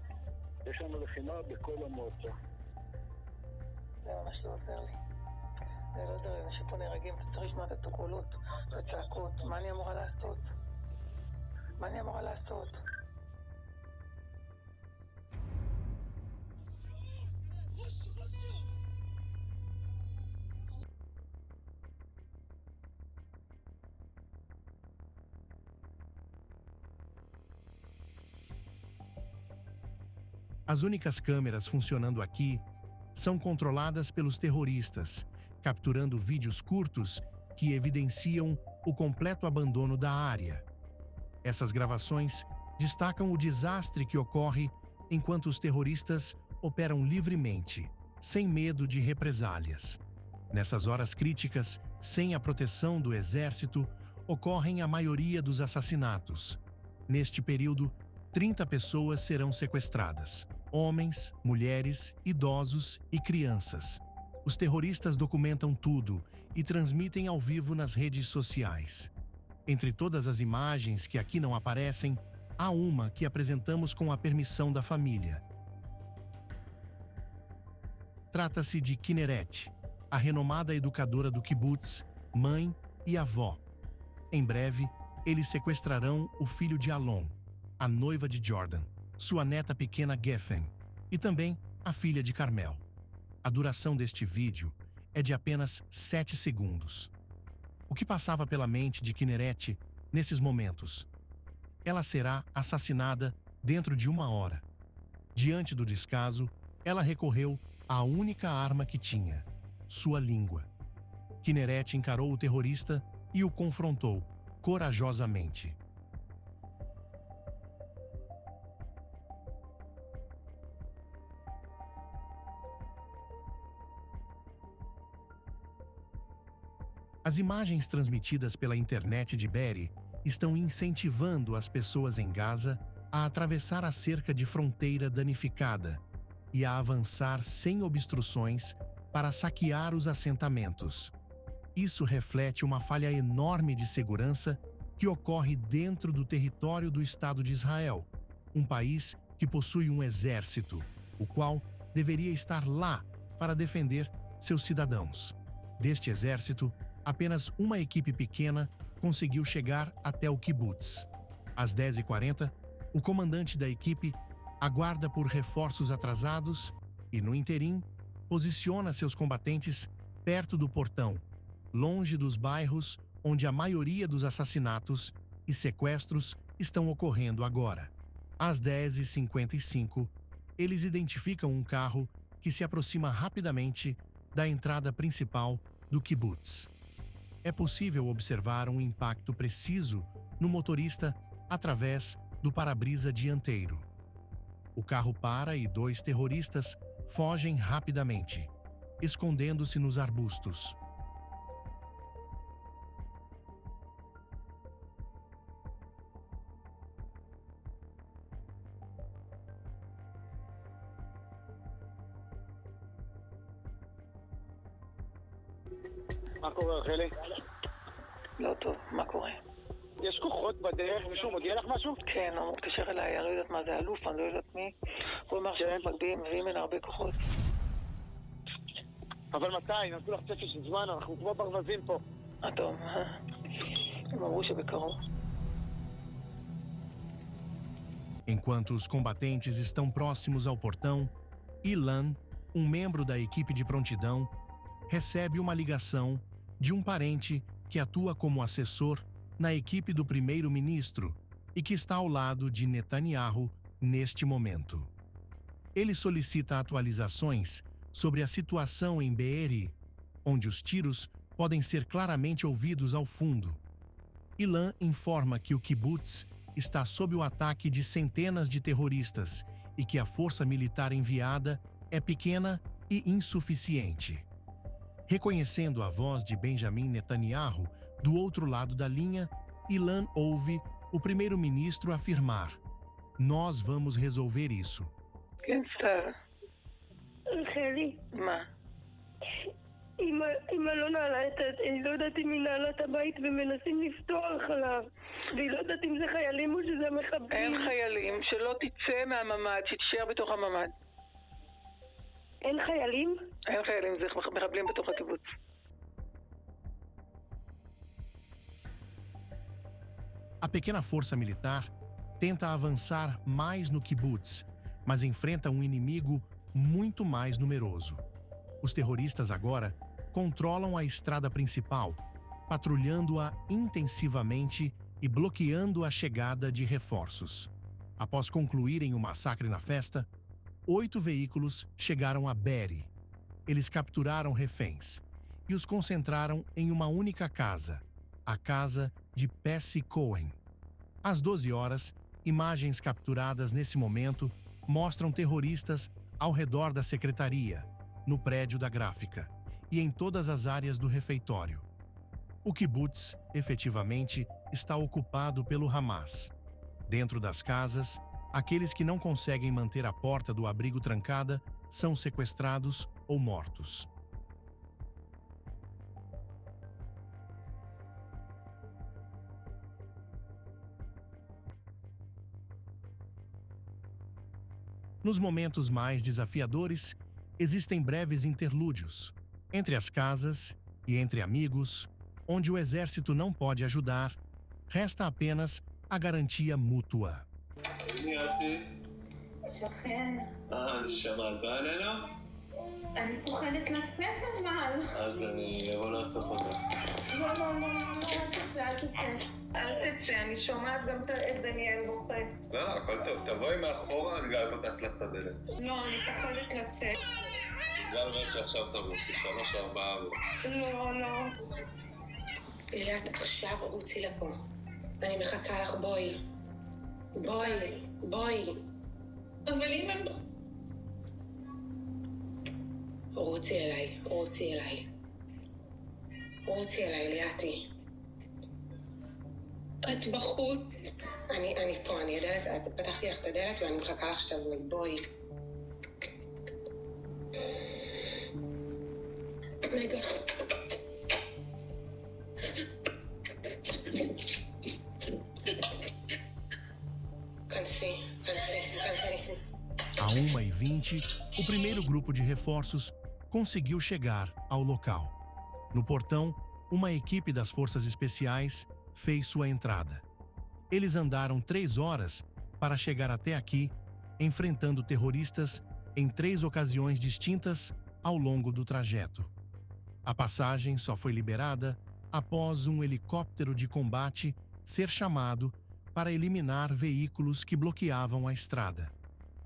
G: יש לנו לחימה בכל המועצה.
I: זה ממש לא עוזר לי. זה לא עוזר לי, אנשים פה נהרגים, אתה צריך לשמוע את הקולות, את הצעקות. מה אני אמורה לעשות? מה אני אמורה לעשות?
C: As únicas câmeras funcionando aqui são controladas pelos terroristas, capturando vídeos curtos que evidenciam o completo abandono da área. Essas gravações destacam o desastre que ocorre enquanto os terroristas operam livremente, sem medo de represálias. Nessas horas críticas, sem a proteção do exército, ocorrem a maioria dos assassinatos. Neste período, 30 pessoas serão sequestradas. Homens, mulheres, idosos e crianças. Os terroristas documentam tudo e transmitem ao vivo nas redes sociais. Entre todas as imagens que aqui não aparecem, há uma que apresentamos com a permissão da família. Trata-se de Kinneret, a renomada educadora do kibbutz, mãe e avó. Em breve, eles sequestrarão o filho de Alon, a noiva de Jordan, sua neta pequena Geffen, e também a filha de Carmel. A duração deste vídeo é de apenas 7 segundos. O que passava pela mente de Kinneret nesses momentos? Ela será assassinada dentro de 1 hora. Diante do descaso, ela recorreu à única arma que tinha, sua língua. Kinneret encarou o terrorista e o confrontou corajosamente. As imagens transmitidas pela internet de Be'eri estão incentivando as pessoas em Gaza a atravessar a cerca de fronteira danificada e a avançar sem obstruções para saquear os assentamentos. Isso reflete uma falha enorme de segurança que ocorre dentro do território do Estado de Israel, um país que possui um exército, o qual deveria estar lá para defender seus cidadãos. Deste exército, apenas uma equipe pequena conseguiu chegar até o kibbutz. Às 10h40, o comandante da equipe aguarda por reforços atrasados e, no interim, posiciona seus combatentes perto do portão, longe dos bairros onde a maioria dos assassinatos e sequestros estão ocorrendo agora. Às 10h55, eles identificam um carro que se aproxima rapidamente da entrada principal do kibbutz. É possível observar um impacto preciso no motorista através do para-brisa dianteiro. O carro para e 2 terroristas fogem rapidamente, escondendo-se nos arbustos.
K: מה קורה, רחלי?
I: לא טוב, מה קורה?
K: יש כוחות בדרך, מישהו מודיע לך משהו?
I: כן, הוא מתקשר אליי, אני לא יודעת מה זה אלוף, אני לא יודעת מי. הוא אמר שמתמקדים, מביאים מן הרבה כוחות.
K: אבל מתי? נתנו לך צפי של זמן, אנחנו כמו ברווזים פה.
I: טוב, הם אמרו שבקרוב.
C: Enquanto os combatentes estão próximos ao portão, Ilan, um membro da equipe de prontidão, recebe uma ligação de um parente que atua como assessor na equipe do primeiro-ministro e que está ao lado de Netanyahu neste momento. Ele solicita atualizações sobre a situação em Be'eri, onde os tiros podem ser claramente ouvidos ao fundo. Ilan informa que o kibbutz está sob o ataque de centenas de terroristas e que a força militar enviada é pequena e insuficiente. Reconhecendo a voz de Benjamin Netanyahu do outro lado da linha, Ilan ouve o primeiro-ministro afirmar: "Nós vamos resolver isso."
I: כן, סתיו.
L: רחלי.
I: מה?
L: אמא לא נעלה את... אני לא יודעת אם היא נעלה את הבית ומנסים לפתוח עליו. והיא לא יודעת אם זה חיילים או שזה מחבלים.
I: אין חיילים, שלא תצא מהממד, שתישאר בתוך הממד.
L: אין חיילים?
I: אין חיילים, זה מחבלים בתוך הקיבוץ.
C: A pequena força militar tenta avançar mais no kibbutz, mas enfrenta um inimigo muito mais numeroso. Os terroristas agora controlam a estrada principal, patrulhando-a intensivamente e bloqueando a chegada de reforços. Após concluírem o massacre na festa, 8 veículos chegaram a Be'eri. Eles capturaram reféns e os concentraram em uma única casa, a casa de Pessi Cohen. Às 12 horas, imagens capturadas nesse momento mostram terroristas ao redor da secretaria, no prédio da gráfica e em todas as áreas do refeitório. O kibbutz, efetivamente, está ocupado pelo Hamas. Dentro das casas, aqueles que não conseguem manter a porta do abrigo trancada são sequestrados ou mortos. Nos momentos mais desafiadores, existem breves interlúdios entre as casas e entre amigos, onde o exército não pode ajudar, resta apenas a garantia mútua.
L: אני פוחדת לצאת אבל.
G: אז אני אבוא לאסוף אותה.
L: אל תצא, אני שומעת גם את דניאל בוכה.
G: לא, הכל טוב, תבואי מאחורה, אני גל פותחת לך את הדלת.
L: לא, אני פוחדת לצאת.
G: גל מת שעכשיו תבוא, 3-4
L: לא.
M: ליאת, עכשיו רוצי לפה. אני מחכה לך, בואי.
L: אבל אם הם...
M: רוצי אליי, ליאתי.
L: את בחוץ?
M: אני פה, אני הדלת, פתחתי לך את הדלת ואני מחכה לך שתבואי, בואי.
L: רגע.
M: כנסי.
C: À 1h20, o primeiro grupo de reforços conseguiu chegar ao local. No portão, uma equipe das Forças Especiais fez sua entrada. Eles andaram 3 horas para chegar até aqui, enfrentando terroristas em 3 ocasiões distintas ao longo do trajeto. A passagem só foi liberada após um helicóptero de combate ser chamado para eliminar veículos que bloqueavam a estrada.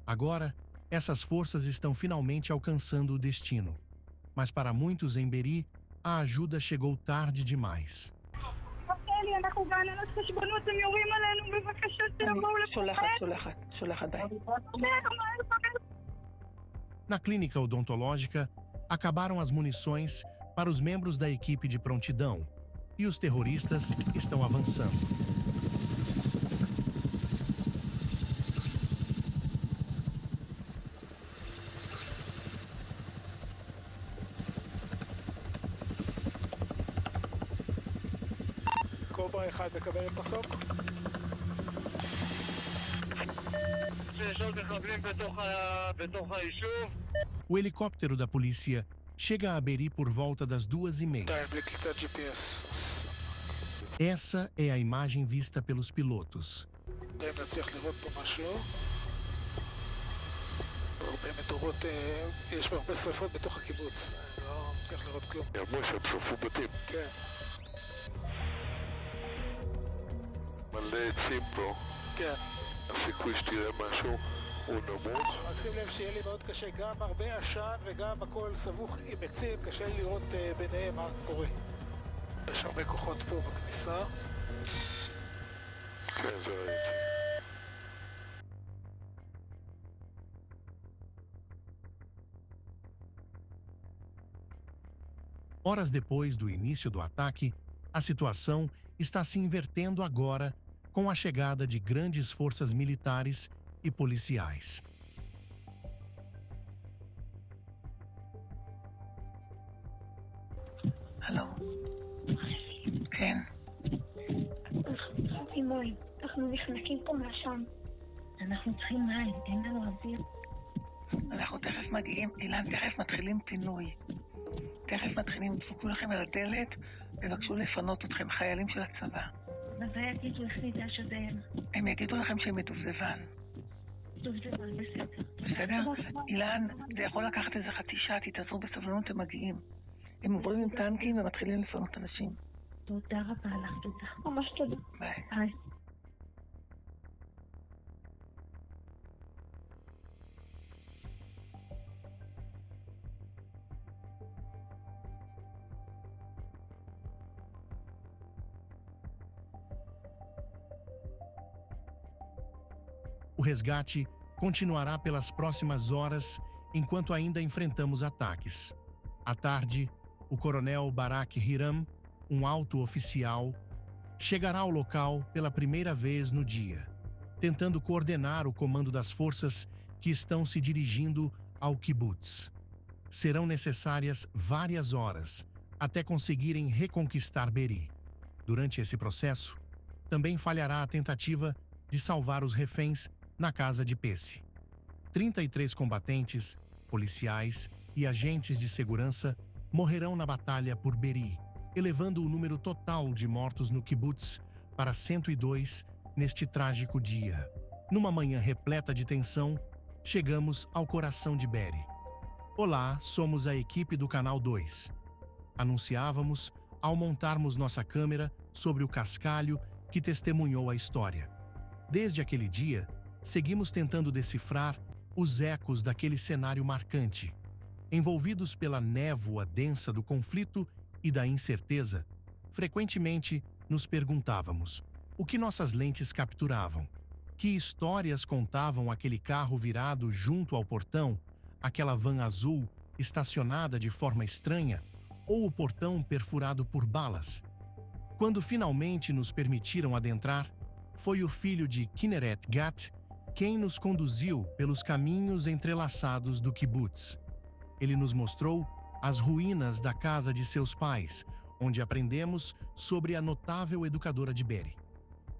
C: Agora, essas forças estão finalmente alcançando o destino. Mas para muitos em Be'eri, a ajuda chegou tarde demais. Na clínica odontológica, acabaram as munições para os membros da equipe de prontidão e os terroristas estão avançando.
N: קוברה 1 מקבל את מסוק. יש עוד מחבלים בתוך היישוב.
C: O helicóptero da polícia chega a Be'eri por volta das 2h30. Essa é a imagem vista pelos pilotos.
N: נצליח לראות פה משהו. הרבה מדורות, יש פה הרבה שריפות בתוך הקיבוץ. לא מצליח לראות כלום.
O: אמרו שהם שרפו בתים.
N: כן.
O: מלא עצים פה.
N: כן.
O: הסיכוי שתראה משהו הוא נמוך.
N: רק שים לב שיהיה לי מאוד קשה, גם הרבה עשן וגם הכל סבוך עם עצים, קשה לי לראות ביניהם מה קורה. יש הרבה כוחות פה בכניסה.
O: כן, זה ראיתי.
C: Horas depois do início do ataque, a situação está se invertendo agora com a chegada de grandes forças militares e policiais.
I: הלו. כן.
L: אנחנו צריכים מים. אנחנו נחנקים פה מהשם. אנחנו צריכים מים, אין לנו אוויר.
I: אנחנו תכף מגיעים, אילן, תכף מתחילים פינוי. תכף מתחילים, דפקו לכם על הדלת ובקשו לפנות אתכם, חיילים של הצבא.
L: וזה יגידו החליטה שזה הם.
I: הם יגידו לכם שהם מדובדבן.
L: דובדבן, בסדר.
I: בסדר? אילן, זה יכול לקחת איזה חצי שעה, תתעזרו בסבלנות, הם מגיעים. הם עוברים עם טנקים ומתחילים לפנות אנשים.
L: תודה רבה לך, תודה. ממש תודה.
I: ביי.
L: ביי.
C: O resgate continuará pelas próximas horas enquanto ainda enfrentamos ataques. À tarde, o coronel Barak Hiram, um alto oficial, chegará ao local pela primeira vez no dia, tentando coordenar o comando das forças que estão se dirigindo ao kibbutz. Serão necessárias várias horas até conseguirem reconquistar Be'eri. Durante esse processo, também falhará a tentativa de salvar os reféns na casa de Pesce. 33 combatentes, policiais e agentes de segurança morrerão na batalha por Be'eri, elevando o número total de mortos no kibbutz para 102 neste trágico dia. Numa manhã repleta de tensão, chegamos ao coração de Be'eri. Olá, somos a equipe do Canal 2. Anunciávamos ao montarmos nossa câmera sobre o cascalho que testemunhou a história. Desde aquele dia, seguimos tentando decifrar os ecos daquele cenário marcante. Envolvidos pela névoa densa do conflito e da incerteza, frequentemente nos perguntávamos o que nossas lentes capturavam, que histórias contavam aquele carro virado junto ao portão, aquela van azul estacionada de forma estranha ou o portão perfurado por balas. Quando finalmente nos permitiram adentrar, foi o filho de Kinneret Gat quem nos conduziu pelos caminhos entrelaçados do kibbutz. Ele nos mostrou as ruínas da casa de seus pais, onde aprendemos sobre a notável educadora de Be'eri.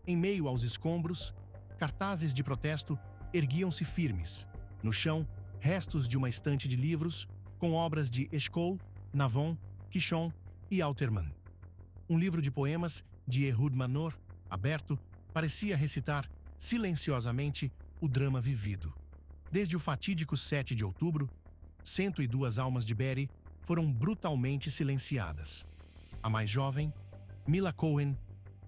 C: Em meio aos escombros, cartazes de protesto erguiam-se firmes. No chão, restos de uma estante de livros com obras de Eshkol, Navon, Kishon e Alterman. Um livro de poemas de Ehud Manor, aberto, parecia recitar silenciosamente o drama vivido. Desde o fatídico 7 de outubro, 102 almas de Be'eri foram brutalmente silenciadas. A mais jovem, Mila Cohen,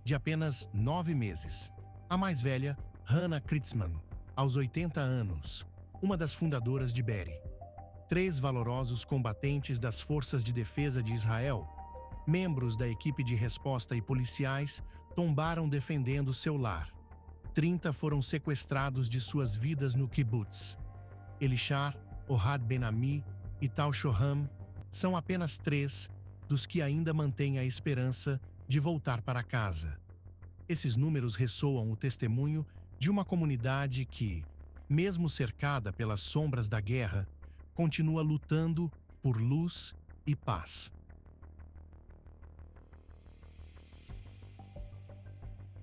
C: de apenas 9 meses. A mais velha, Hannah Kritzman, aos 80 anos, uma das fundadoras de Be'eri. 3 valorosos combatentes das Forças de Defesa de Israel, membros da equipe de resposta e policiais, tombaram defendendo seu lar. 30 foram sequestrados de suas vidas no kibbutz. Elishar, Ohad Ben-Ami e Tal Shoham são apenas 3 dos que ainda mantêm a esperança de voltar para casa. Esses números ressoam o testemunho de uma comunidade que, mesmo cercada pelas sombras da guerra, continua lutando por luz e paz.